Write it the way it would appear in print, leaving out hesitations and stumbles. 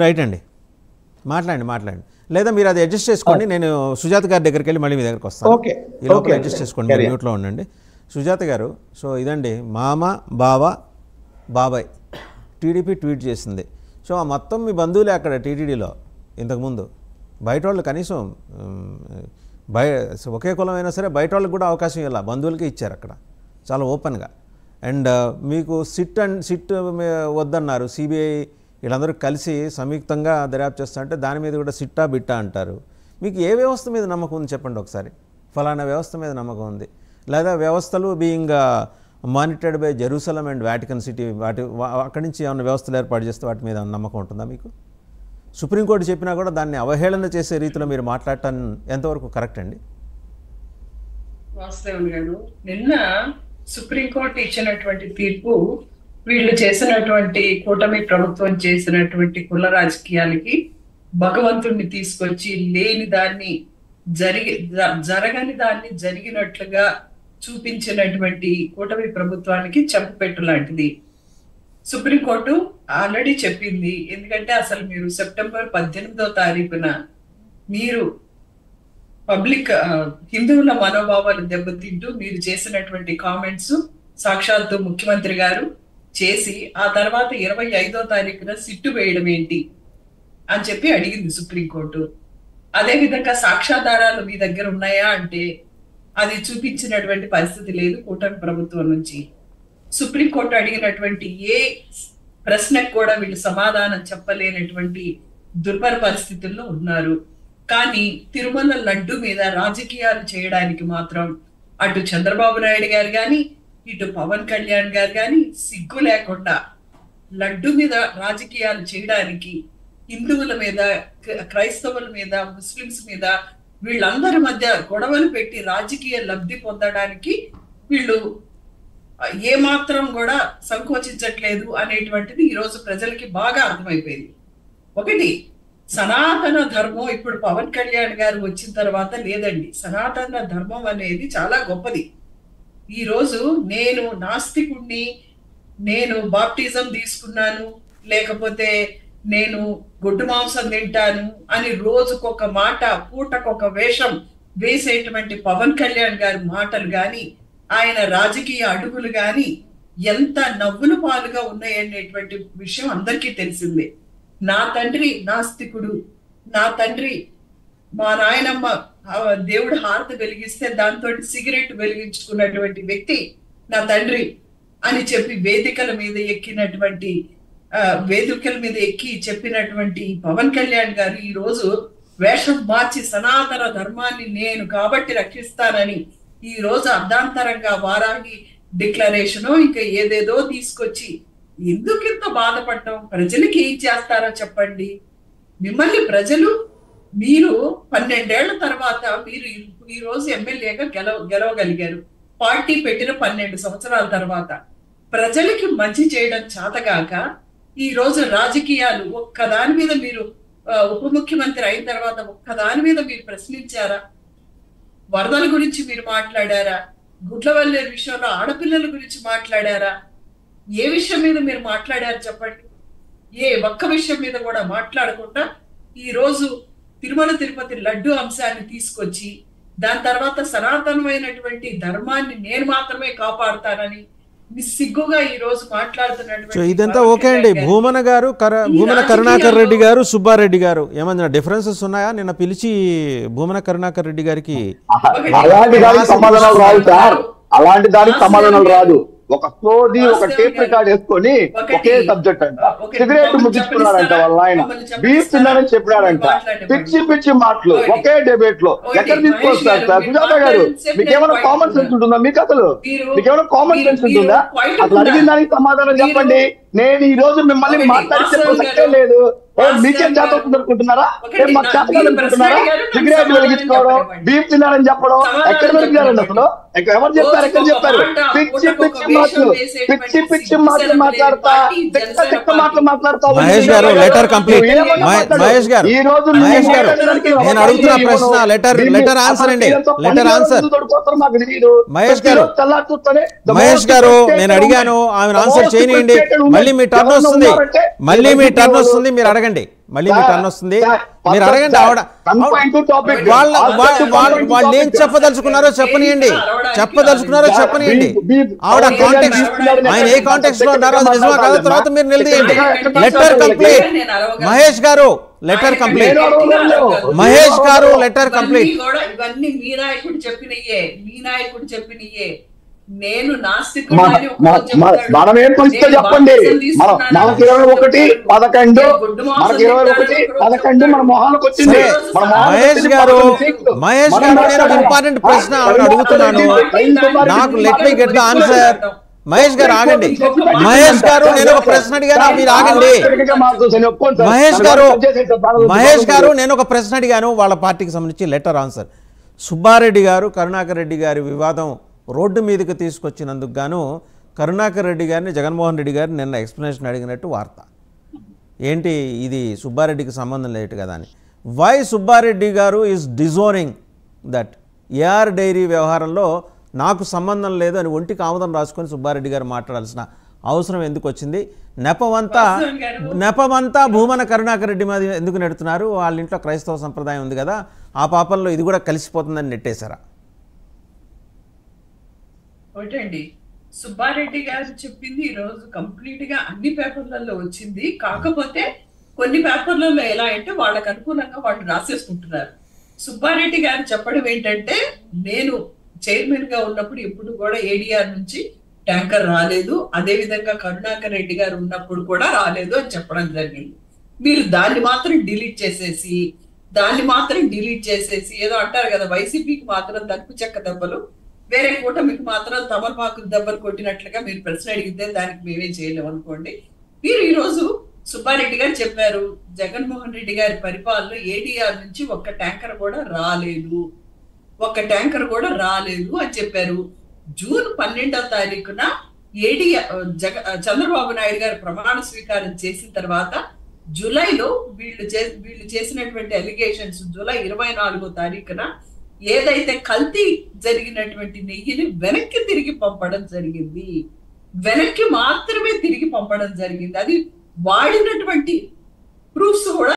Right అండి, మాట్లాడండి లేదా మీరు అది అడ్జస్ట్ చేసుకోండి. నేను సుజాత గారి దగ్గరికి వెళ్ళి మళ్ళీ మీ దగ్గరికి వస్తాను. ఈ లోపల అడ్జస్ట్ చేసుకోండి, మీరు మ్యూట్లో ఉండండి. సుజాత గారు, సో ఇదండి మామ బావ బాబాయ్ టీడీపీ ట్వీట్ చేసింది. సో ఆ మొత్తం మీ బంధువులే అక్కడ టీటీడీలో ఇంతకుముందు. బయట వాళ్ళు కనీసం ఒకే కులం అయినా సరే బయట వాళ్ళకి కూడా అవకాశం ఇలా బంధువులకే ఇచ్చారు అక్కడ చాలా ఓపెన్గా. అండ్ మీకు సిట్ వద్దన్నారు, సిబిఐ వీళ్ళందరూ కలిసి సంయుక్తంగా దర్యాప్తు చేస్తారంటే దాని మీద కూడా సిట్టా బిట్టా అంటారు. మీకు ఏ వ్యవస్థ మీద నమ్మకం ఉంది చెప్పండి ఒకసారి. ఫలానా వ్యవస్థ మీద నమ్మకం ఉంది, లేదా వ్యవస్థలు being monitored by Jerusalem and Vatican city, అక్కడి నుంచి ఏమైనా వ్యవస్థలు ఏర్పాటు చేస్తే వాటి మీద నమ్మకం ఉంటుందా మీకు? సుప్రీంకోర్టు చెప్పినా కూడా దాన్ని అవహేళన చేసే రీతిలో మీరు మాట్లాడటం ఎంతవరకు కరెక్ట్ అండి? వాస్తవం గారు, నిన్న సుప్రీంకోర్టు ఇచ్చినటువంటి తీర్పు వీళ్ళు చేసినటువంటి కూటమి ప్రభుత్వం చేసినటువంటి కుల రాజకీయాలకి భగవంతుడిని తీసుకొచ్చి లేని దాన్ని జరగని దాన్ని జరిగినట్లుగా చూపించినటువంటి కూటమి ప్రభుత్వానికి చెంపపెట్టు లాంటిది. సుప్రీంకోర్టు ఆల్రెడీ చెప్పింది. ఎందుకంటే అసలు మీరు సెప్టెంబర్ 18వ తారీఖున మీరు పబ్లిక్ హిందువుల మనోభావాలు దెబ్బతింటూ మీరు చేసినటువంటి కామెంట్స్ సాక్షాత్తు ముఖ్యమంత్రి గారు చేసి ఆ తర్వాత 25వ తారీఖున సిట్టు వేయడం ఏంటి అని చెప్పి అడిగింది సుప్రీంకోర్టు. అదే విధంగా సాక్ష్యాధారాలు మీ దగ్గర ఉన్నాయా అంటే అది చూపించినటువంటి పరిస్థితి లేదు కూటమి ప్రభుత్వం నుంచి. సుప్రీంకోర్టు అడిగినటువంటి ఏ ప్రశ్నకు కూడా వీళ్ళు సమాధానం చెప్పలేనటువంటి దుర్భర పరిస్థితుల్లో ఉన్నారు. కానీ తిరుమల లడ్డు మీద రాజకీయాలు చేయడానికి మాత్రం అటు చంద్రబాబు నాయుడు గారు కానీ ఇటు పవన్ కళ్యాణ్ గారు కానీ సిగ్గు లేకుండా లడ్డు మీద రాజకీయాలు చేయడానికి హిందువుల మీద, క్రైస్తవుల మీద, ముస్లింస్ మీద వీళ్ళందరి మధ్య గొడవలు పెట్టి రాజకీయ లబ్ధి పొందడానికి వీళ్ళు ఏమాత్రం కూడా సంకోచించట్లేదు అనేటువంటిది ఈరోజు ప్రజలకి బాగా అర్థమైపోయింది. ఒకటి, సనాతన ధర్మం ఇప్పుడు పవన్ కళ్యాణ్ గారు వచ్చిన తర్వాత లేదండి. సనాతన ధర్మం అనేది చాలా గొప్పది. ఈ రోజు నేను నాస్తికుణ్ణి, నేను బాప్టిజం తీసుకున్నాను, లేకపోతే నేను గొడ్డు మాంసం తింటాను అని రోజుకొక మాట, పూటకొక వేషం వేసేటువంటి పవన్ కళ్యాణ్ గారి మాటలు గాని, ఆయన రాజకీయ అడుగులు గాని ఎంత నవ్వుల పాలుగా ఉన్నాయనేటువంటి విషయం అందరికీ తెలిసిందే. నా తండ్రి నాస్తికుడు, నా తండ్రి మా నాయనమ్మ దేవుడు హారతి వెలిగిస్తే దాంతో సిగరెట్ వెలిగించుకున్నటువంటి వ్యక్తి నా తండ్రి అని చెప్పి వేదికల మీద ఎక్కి చెప్పినటువంటి పవన్ కళ్యాణ్ గారు ఈ రోజు వేషం మార్చి సనాతన ధర్మాన్ని నేను కాబట్టి రక్షిస్తానని ఈ రోజు అర్ధాంతరంగా వారాహి డిక్లరేషన్ ఇంకా ఏదేదో తీసుకొచ్చి ఎందుకు ఇంత బాధపడటం? ప్రజలకి ఏం చేస్తారో చెప్పండి. మిమ్మల్ని ప్రజలు, మీరు 12 ఏళ్ల తర్వాత మీరు ఈ రోజు ఎమ్మెల్యేగా గెలవగలిగారు. పార్టీ పెట్టిన 12 సంవత్సరాల తర్వాత ప్రజలకి మంచి చేయడం చేతగాక ఈ రోజు రాజకీయాలు ఒక్కదాని మీద మీరు ఉప ముఖ్యమంత్రి అయిన తర్వాత ఒక్కదాని మీద మీరు ప్రశ్నించారా? వరదల గురించి మీరు మాట్లాడారా? గుడ్లవల్లే విషయంలో ఆడపిల్లల గురించి మాట్లాడారా? ఏ విషయం మీద మీరు మాట్లాడారు చెప్పండి. ఏ ఒక్క విషయం మీద కూడా మాట్లాడకుండా ఈ రోజు తిరుమల తిరుపతి లడ్డు అంశాన్ని తీసుకొచ్చి దాని తర్వాత సనాతనమైనటువంటి ధర్మాన్ని నేను మాత్రమే కాపాడుతానని సిగ్గుగా ఈ రోజు మాట్లాడుతున్నటువంటి ఇదంతా ఓకే అండి. భూమన కరుణాకర్ రెడ్డి గారు, సుబ్బారెడ్డి గారు ఏమన్నా డిఫరెన్సెస్ ఉన్నాయా? నిన్న పిలిచి భూమన కరుణాకర్ రెడ్డి గారికి అలాంటి దానికి సమాధానాలు రాదు సార్, అలాంటి దానికి సమాధానాలు రాదు. ఒక సోది, ఒక టేప్ రికార్డ్ వేసుకొని ఒకే సబ్జెక్ట్ అంట, సిగరెట్ ముగించుకున్నారంట వాళ్ళ ఆయన, బీఫ్ తిన్నారని చెప్పినారంట, పిచ్చి మాటలు ఒకే డిబేట్ లో ఎక్కడ తీసుకొస్తారు సార్? సుజాత గారు, మీకేమైనా కామన్ సెన్స్ ఉంటుందా? మీకేమైనా కామన్ సెన్స్ ఉంటుందా? అసలు అడిగిన దానికి సమాధానం చెప్పండి. నేను ఈ రోజు మిమ్మల్ని మాట్లాడితే ప్రసక్తే లేదు. మీకేం చేత అనుకుంటున్నారా? మాకు చేతకాలు అనుకుంటున్నారా? సిగరెట్ వెలిగించుకోవడం, బీఫ్ తిన్నారని చెప్పడం ఎక్కడ వెలిగారండి? అసలు ఎవరు చెప్తారు? ఎక్కడ చెప్తారు? పిచ్చి మాటలు మాట్లాడతా, తిక్క మాటలు మాట్లాడతా. మహేష్ గారు, లెటర్ కంప్లీట్. మహేష్ గారు, నేను అడుగుతున్న ప్రశ్న లెటర్ ఆన్సర్ అండి. లెటర్ ఆన్సర్ మహేష్ గారు, నేను అడిగాను, ఆమె ఆన్సర్ చేయనియండి. మళ్ళీ మీ టర్న్ వస్తుంది, మీరు అడగండి. మళ్ళీ మీ టర్న్ వస్తుంది. మీరు అడగండి. వాళ్ళు ఏం చెప్పదలుచుకున్నారో చెప్పనియండి. ఆవిడ కాంటెక్స్ట్, ఆయన ఏ కాంటెక్స్ట్ లో ఉన్నారో అది నిజమా కాదో తర్వాత మీరు నిలదీయండి. Letter complete. మహేష్ గారు లెటర్ కంప్లీట్. మహేష్ గారు లెటర్ కంప్లీట్. ఇవన్నీ మీ నాయకుడు చెప్పినయే. నేను మనం ఏం పరిస్థితి చెప్పండి. మనకి 21-11 మన మొహానికి వచ్చింది. మహేష్ గారు నేను ఒక ఇంపార్టెంట్ ప్రశ్న అడుగుతున్నాను. నాకు let me get the answer. Mahesh గారు ఆగండి. మహేష్ గారు నేను ఒక ప్రశ్న అడిగాను, మీరు ఆగండి. మహేష్ గారు నేను ఒక ప్రశ్న అడిగాను వాళ్ళ పార్టీకి సంబంధించి లెటర్ ఆన్సర్. సుబ్బారెడ్డి గారు కరుణాకర్ రెడ్డి గారి వివాదం రోడ్డు మీదకి తీసుకొచ్చినందుకు గాను కరుణాకర్ రెడ్డి గారిని జగన్మోహన్ రెడ్డి గారిని నిన్న ఎక్స్ప్లెనేషన్ అడిగినట్టు వార్త. ఏంటి ఇది సుబ్బారెడ్డికి సంబంధం లేదు కదా అని. వై సుబ్బారెడ్డి గారు is disowning that AR dairy వ్యవహారంలో నాకు సంబంధం లేదు అని ఒంటికి ఆమోదం రాసుకొని సుబ్బారెడ్డి గారు మాట్లాడాల్సిన అవసరం ఎందుకు వచ్చింది? నెపమంతా భూమన కరుణాకర్ రెడ్డి మీద ఎందుకు నెడుతున్నారు? వాళ్ళ ఇంట్లో క్రైస్తవ సంప్రదాయం ఉంది కదా, ఆ పాపంలో ఇది కూడా కలిసిపోతుందని నెట్టేశారా? ఒకటండి, సుబ్బారెడ్డి గారు చెప్పింది ఈ రోజు కంప్లీట్ గా అన్ని పేపర్లలో వచ్చింది. కాకపోతే కొన్ని పేపర్లలో ఎలా అంటే వాళ్ళకు అనుకూలంగా వాళ్ళు రాసేసుకుంటున్నారు. సుబ్బారెడ్డి గారు చెప్పడం ఏంటంటే, నేను చైర్మన్ గా ఉన్నప్పుడు ఎప్పుడు కూడా ఏడీఆర్ నుంచి ట్యాంకర్ రాలేదు, అదే విధంగా కరుణాకర్ రెడ్డి గారు ఉన్నప్పుడు కూడా రాలేదు అని చెప్పడం జరిగింది. మీరు దాన్ని మాత్రం డిలీట్ చేసేసి ఏదో అంటారు కదా, వైసీపీకి మాత్రం తలుపు చెక్క దెబ్బలు, వేరే కూటమికి మాత్రం తమలపాకు దెబ్బలు కొట్టినట్లుగా మీరు ప్రశ్న అడిగితే దానికి మేమేం చేయలేము అనుకోండి. మీరు ఈ రోజు సుబ్బారెడ్డి గారు చెప్పారు, జగన్మోహన్ రెడ్డి గారి పరిపాలనలో ఏడీఆర్ నుంచి ఒక్క ట్యాంకర్ కూడా రాలేదు అని చెప్పారు. జూన్ 12వ తారీఖున చంద్రబాబు నాయుడు గారు ప్రమాణ స్వీకారం చేసిన తర్వాత జూలైలో వీళ్ళు చేసినటువంటి అలిగేషన్స్ జూలై 24వ తారీఖున ఏదైతే కల్తీ జరిగినటువంటి నెయ్యిని వెనక్కి మాత్రమే తిరిగి పంపడం జరిగింది. అది వాడినటువంటి ప్రూఫ్స్ కూడా